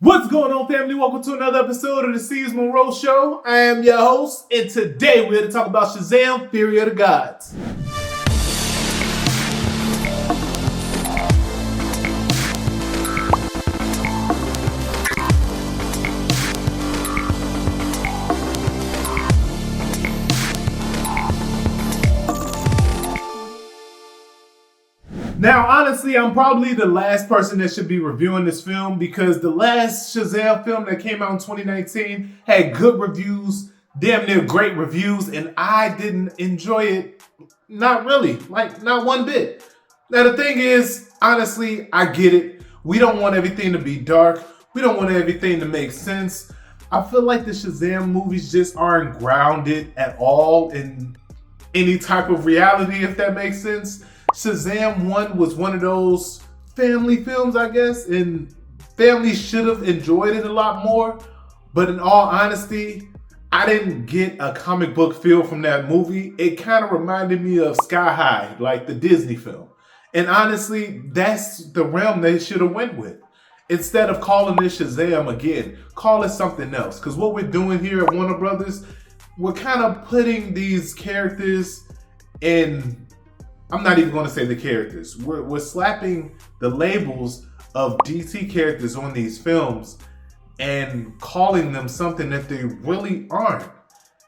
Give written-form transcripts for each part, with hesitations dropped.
What's going on, family? Welcome to another episode of the C's Monroe Show. I am your host, and today we're here to talk about Shazam, Fury of the Gods. Now, honestly, I'm probably the last person that should be reviewing this film because the last Shazam film that came out in 2019 had good reviews, damn near great reviews, and I didn't enjoy it. Not really, not one bit. Now, the thing is, honestly, I get it. We don't want everything to be dark. We don't want everything to make sense. I feel like the Shazam movies just aren't grounded at all in any type of reality, if that makes sense. Shazam 1 was one of those family films, I guess, and families should have enjoyed it a lot more. But in all honesty, I didn't get a comic book feel from that movie. It kind of reminded me of Sky High, like the Disney film. And honestly, that's the realm they should have went with. Instead of calling this Shazam again, call it something else. Because what we're doing here at Warner Brothers, we're kind of putting these characters in... I'm not even going to say the characters. We're slapping the labels of DC characters on these films and calling them something that they really aren't.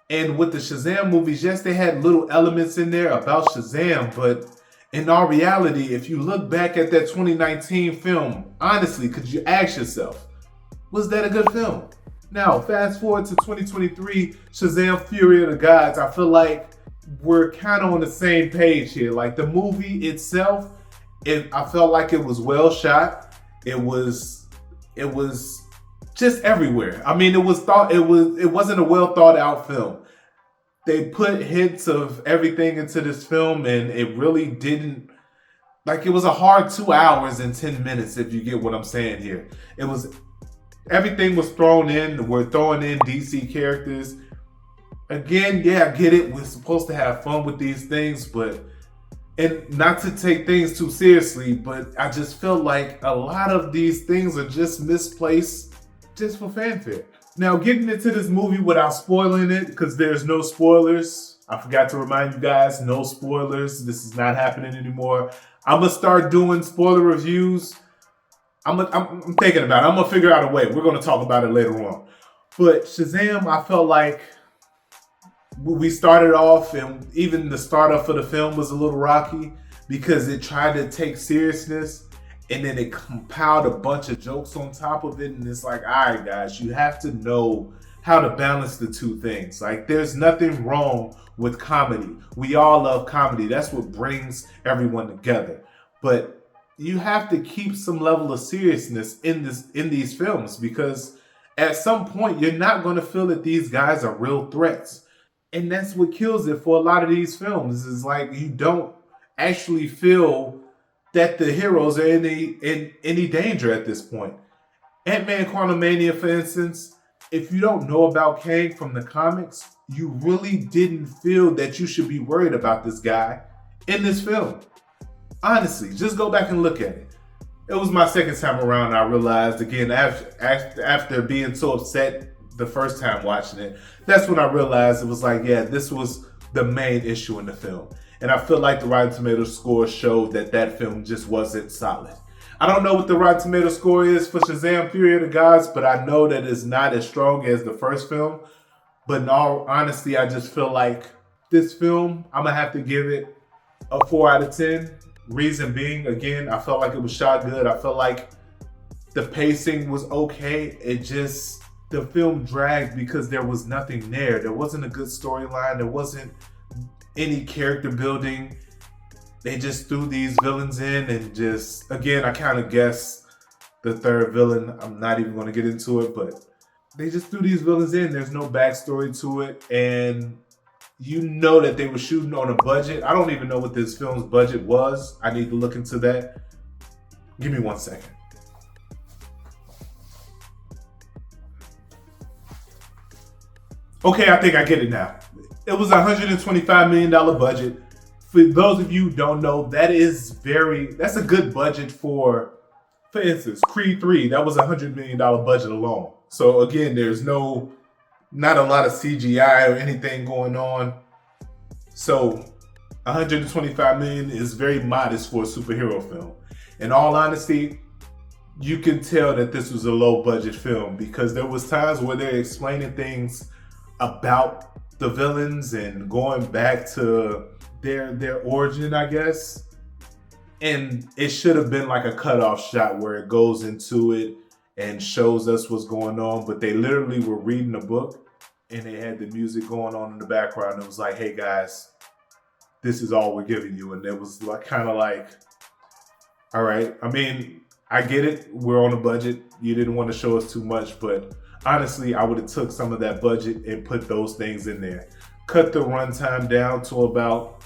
And with the Shazam movies, yes, they had little elements in there about Shazam, but in all reality, if you look back at that 2019 film, honestly, could you ask yourself, was that a good film? Now, fast forward to 2023, Shazam Fury of the Gods, I feel like we're kind of on the same page here. Like the movie itself, I felt like it was well shot. It was just everywhere. I mean, it wasn't a well thought out film. They put hints of everything into this film, and it really didn't. Like, it was a hard 2 hours and 10 minutes, if you get what I'm saying here. Everything was thrown in. We're throwing in DC characters. Again, yeah, I get it. We're supposed to have fun with these things, and not to take things too seriously, but I just feel like a lot of these things are just misplaced just for fanfare. Now, getting into this movie without spoiling it, because there's no spoilers. I forgot to remind you guys, no spoilers. This is not happening anymore. I'm going to start doing spoiler reviews. I'm thinking about it. I'm going to figure out a way. We're going to talk about it later on. But Shazam, I felt like we started off, and even the startup for the film was a little rocky because it tried to take seriousness and then it compiled a bunch of jokes on top of it. And it's like, all right, guys, you have to know how to balance the two things. Like, there's nothing wrong with comedy. We all love comedy. That's what brings everyone together. But you have to keep some level of seriousness in these films, because at some point you're not going to feel that these guys are real threats. And that's what kills it for a lot of these films, is like you don't actually feel that the heroes are in any danger at this point. Ant-Man Quantumania, for instance, if you don't know about Kang from the comics, you really didn't feel that you should be worried about this guy in this film. Honestly, just go back and look at it. It was my second time around, and I realized again, after being so upset the first time watching it, that's when I realized it was like, yeah, this was the main issue in the film. And I feel like the Rotten Tomatoes score showed that film just wasn't solid. I don't know what the Rotten Tomatoes score is for Shazam Fury of the Gods, but I know that it's not as strong as the first film. But in all honesty, I just feel like this film, I'm going to have to give it a 4 out of 10. Reason being, again, I felt like it was shot good. I felt like the pacing was okay. The film dragged because there was nothing there. There wasn't a good storyline. There wasn't any character building. They just threw these villains in and just, again, I kind of guessed the third villain. I'm not even going to get into it, but they just threw these villains in. There's no backstory to it. And you know that they were shooting on a budget. I don't even know what this film's budget was. I need to look into that. Give me 1 second. Okay, I think I get it now. It was a $125 million budget. For those of you who don't know, that's a good budget for For instance, Creed 3, that was $100 million budget alone. So again, there's not a lot of CGI or anything going on. So 125 million is very modest for a superhero film. In all honesty, you can tell that this was a low budget film because there was times where they're explaining things about the villains and going back to their origin, I guess. And it should have been like a cutoff shot where it goes into it and shows us what's going on. But they literally were reading a book and they had the music going on in the background. It was like, hey guys, this is all we're giving you. And it was like kind of like, all right. I mean, I get it. We're on a budget. You didn't want to show us too much, but honestly, I would have took some of that budget and put those things in there. Cut the runtime down to about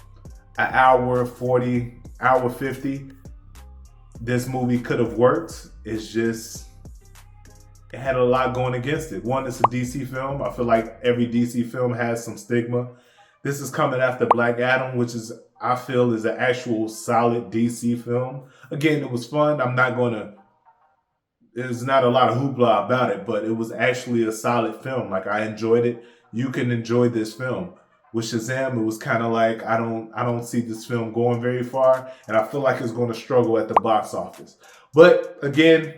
an hour 40, hour 50. This movie could have worked. It's just, it had a lot going against it. One, it's a DC film. I feel like every DC film has some stigma. This is coming after Black Adam, which is, I feel, is an actual solid DC film. Again, it was fun. There's not a lot of hoopla about it, but it was actually a solid film. Like, I enjoyed it. You can enjoy this film. With Shazam, it was kind of like, I don't see this film going very far, and I feel like it's going to struggle at the box office. But again,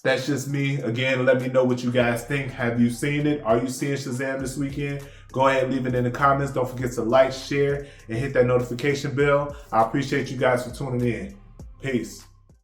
that's just me. Again, let me know what you guys think. Have you seen it? Are you seeing Shazam this weekend? Go ahead and leave it in the comments. Don't forget to like, share, and hit that notification bell. I appreciate you guys for tuning in. Peace.